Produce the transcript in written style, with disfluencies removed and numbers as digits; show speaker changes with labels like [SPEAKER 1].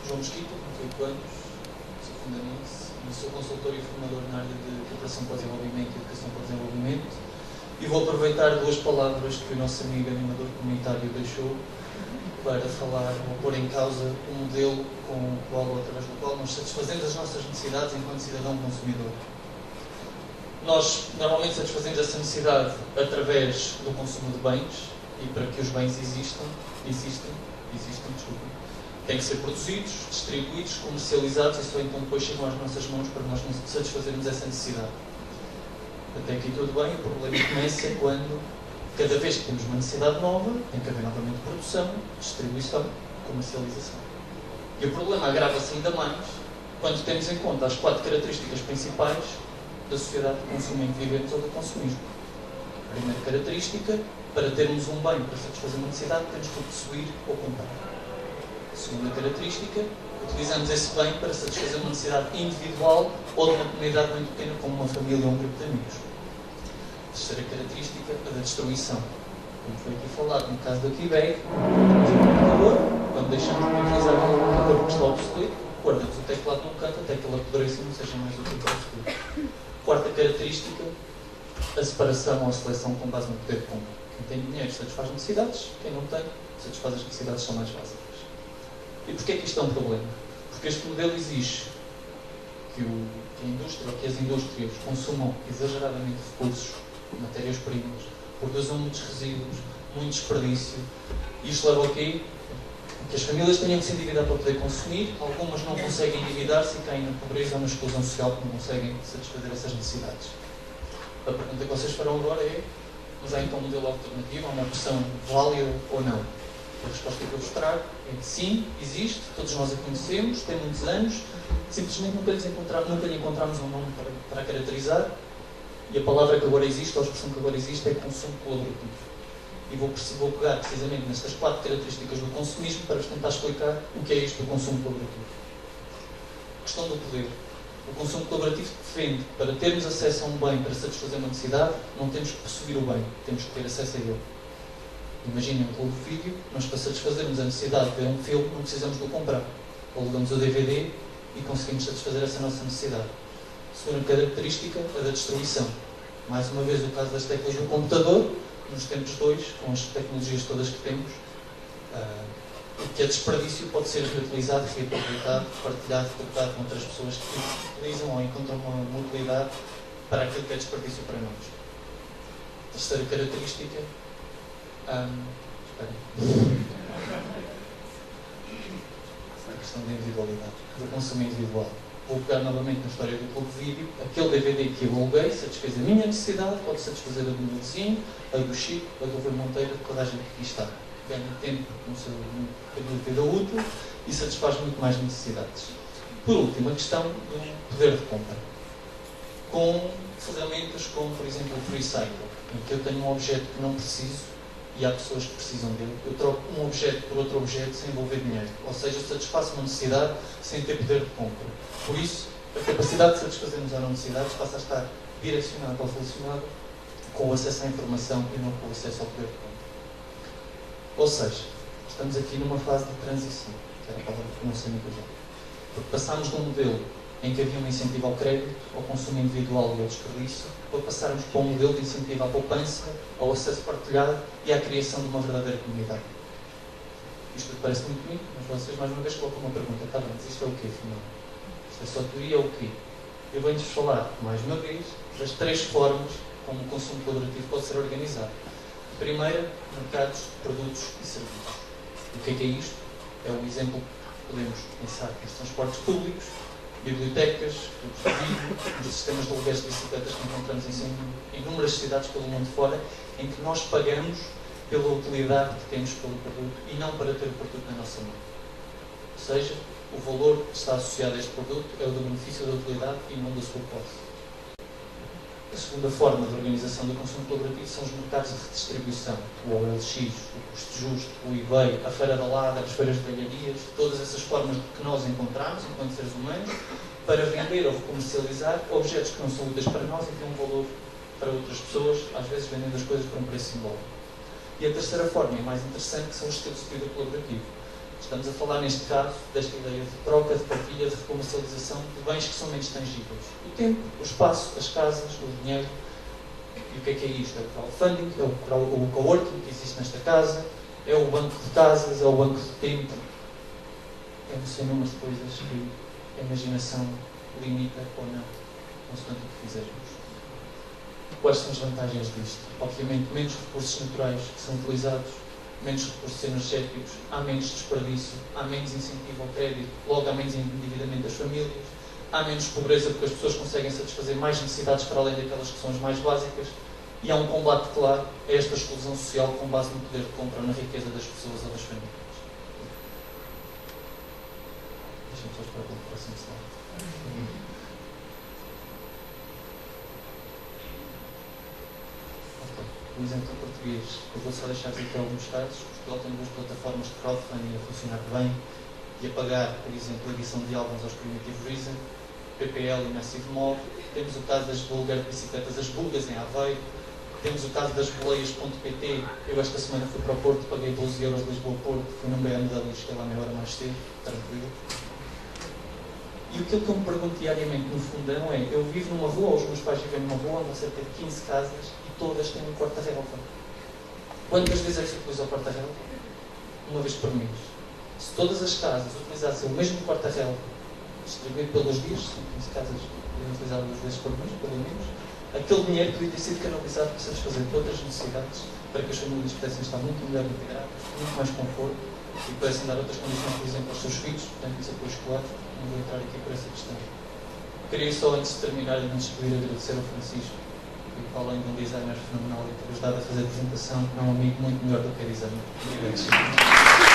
[SPEAKER 1] João Mesquita, tenho 8 anos, sou fundanense e sou consultor e formador na área de cooperação para o desenvolvimento e educação para o desenvolvimento. E vou aproveitar 2 palavras que o nosso amigo animador comunitário deixou para falar ou pôr em causa um modelo através do qual nós satisfazemos as nossas necessidades enquanto cidadão consumidor. Nós normalmente satisfazemos essa necessidade através do consumo de bens, e para que os bens existam, têm que ser produzidos, distribuídos, comercializados e só então depois chegam às nossas mãos para nós satisfazermos essa necessidade. Até aqui tudo bem, o problema começa quando, cada vez que temos uma necessidade nova, tem que haver novamente produção, distribuição, comercialização. E o problema agrava-se ainda mais quando temos em conta as 4 características principais da sociedade de consumo em que vivemos ou do consumismo. A primeira característica, para termos um bem para satisfazer uma necessidade, temos que o possuir ou comprar. A segunda característica, utilizamos esse bem para satisfazer uma necessidade individual ou de uma comunidade muito pequena, como uma família ou um grupo de amigos. A terceira característica, a da destruição. Como foi aqui falado, no caso da Quebec, temos um computador, quando deixamos de utilizar o computador porque está obsoleto, guardamos o teclado num canto até que ele apodreça e não seja mais útil para o futuro. Quarta característica, a separação ou a seleção com base no poder de compra. Quem tem dinheiro satisfaz necessidades, quem não tem, satisfaz as necessidades que são mais básicas. E porquê é que isto é um problema? Porque este modelo exige que a indústria ou que as indústrias consumam exageradamente recursos, matérias-primas, produzam muitos resíduos, muito desperdício. E isto leva ao quê? Que as famílias tenham que se endividar para poder consumir, algumas não conseguem endividar-se e caem na pobreza ou na exclusão social porque não conseguem satisfazer essas necessidades. A pergunta que vocês farão agora é: mas há então um modelo alternativo, há uma opção válida ou não? A resposta que eu vos trago é que sim, existe, todos nós a conhecemos, tem muitos anos, simplesmente nunca lhe encontramos um nome para a caracterizar, e a palavra que agora existe, ou a expressão que agora existe, é consumo colaborativo. E vou pegar precisamente nestas 4 características do consumismo para vos tentar explicar o que é isto do consumo colaborativo. A questão do poder. O consumo colaborativo defende que para termos acesso a um bem para satisfazer uma necessidade, não temos que possuir o bem, temos que ter acesso a ele. Imaginem um clube de vídeo, nós para satisfazermos a necessidade de ver um filme não precisamos de o comprar. Alugamos o DVD e conseguimos satisfazer essa nossa necessidade. Segunda característica, a da destruição. Mais uma vez o caso das teclas do computador, nos tempos de hoje, com as tecnologias todas que temos, o que é desperdício pode ser reutilizado, reaproveitado, partilhado, trocado com outras pessoas que utilizam ou encontram uma utilidade para aquilo que é desperdício para nós. Terceira característica, a questão da individualidade, do consumo individual. Vou pegar novamente na história do clube de vídeo. Aquele DVD que eu aluguei satisfez a minha necessidade, pode satisfazer a do meu vizinho, a do Chico, a do Rui Monteiro, de toda a gente que aqui está. Ganha tempo no seu período de vida útil e satisfaz muito mais necessidades. Por último, a questão do poder de compra. Com ferramentas como, por exemplo, o Free Cycle, em que eu tenho um objeto que não preciso e há pessoas que precisam dele, eu troco um objeto por outro objeto sem envolver dinheiro. Ou seja, eu satisfaço uma necessidade sem ter poder de compra. Por isso, a capacidade de satisfazermos ou não necessidades passa a estar direcionada ou relacionada com o acesso à informação e não com o acesso ao poder de compra. Ou seja, estamos aqui numa fase de transição, que era a palavra que não sei muito bem. Porque passámos de um modelo em que havia um incentivo ao crédito, ao consumo individual e ao desperdício, para passarmos para um modelo de incentivo à poupança, ao acesso partilhado e à criação de uma verdadeira comunidade. Isto parece muito bonito, mas vocês mais uma vez colocam uma pergunta: está bem, mas isto é o quê, afinal? Isto é só teoria ou o quê? Eu venho-vos falar, mais uma vez, das 3 formas como o consumo colaborativo pode ser organizado. Primeira, mercados de produtos e serviços. O que é isto? É um exemplo que podemos pensar nos transportes públicos, bibliotecas, grupos de vídeo, os sistemas de aluguéis de bicicletas que encontramos em inúmeras cidades pelo mundo fora, em que nós pagamos pela utilidade que temos pelo produto e não para ter o produto na nossa mão. Ou seja, o valor que está associado a este produto é o do benefício da utilidade e não da sua posse. A segunda forma de organização do consumo colaborativo são os mercados de redistribuição, o OLX, o custo justo, o eBay, a feira da Lada, as feiras de velharias, todas essas formas que nós encontramos enquanto seres humanos para vender ou comercializar objetos que não são úteis para nós e têm um valor para outras pessoas, às vezes vendendo as coisas por um preço simbólico. E a terceira forma, e a mais interessante, são os estilos de vida colaborativo. Estamos a falar, neste caso, desta ideia de troca, de partilha, de comercialização de bens que são menos tangíveis. O tempo, o espaço, as casas, o dinheiro. E o que é isto? É o crowdfunding, é o coworking que existe nesta casa, é o banco de casas, é o banco de tempo. É um sem número de coisas que a imaginação limita ou não, consoante o que fizermos. Quais são as vantagens disto? Obviamente, menos recursos naturais que são utilizados, menos recursos energéticos, há menos desperdício, há menos incentivo ao crédito, logo há menos endividamento das famílias, há menos pobreza porque as pessoas conseguem satisfazer mais necessidades para além daquelas que são as mais básicas, e há um combate claro a esta exclusão social com base no poder de compra, na riqueza das pessoas ou das famílias. Deixa-me só esperar pelo próximo slide. O exemplo português, eu vou só deixar aqui alguns casos. Portugal tem duas plataformas de crowdfunding a funcionar bem e a pagar, por exemplo, a edição de álbuns aos Primitive Reason, PPL e Massive Mob. Temos o caso das Bulgar de bicicletas, as Bulgas em Aveiro. Temos o caso das boleias.pt. Eu esta semana fui para o Porto, paguei 12 euros de Lisboa-Porto, fui num BMW e cheguei lá meia hora mais cedo, tranquilo. E aquilo que eu me pergunto diariamente no fundão é, eu vivo numa rua, os meus pais vivem numa rua onde há cerca de 15 casas e todas têm um quarta-relva. Quantas vezes é que se utiliza o quarta-relva? Uma vez por mês. Se todas as casas utilizassem o mesmo quarta-relva, distribuído pelos dias, são 15 casas utilizadas 2 vezes por mês, pelo menos, aquele dinheiro podia ter sido canalizado para satisfazer outras necessidades, para que as famílias pudessem estar muito melhor integradas, muito mais conforto, e pudessem dar outras condições, por exemplo, aos seus filhos, portanto, isso apoio escolar. Não vou entrar aqui por essa questão. Queria só, antes de terminar e de me despedir, agradecer ao Francisco, que além de um designer fenomenal e ter ajudado a fazer a apresentação, é um amigo muito melhor do que é designer. Obrigado.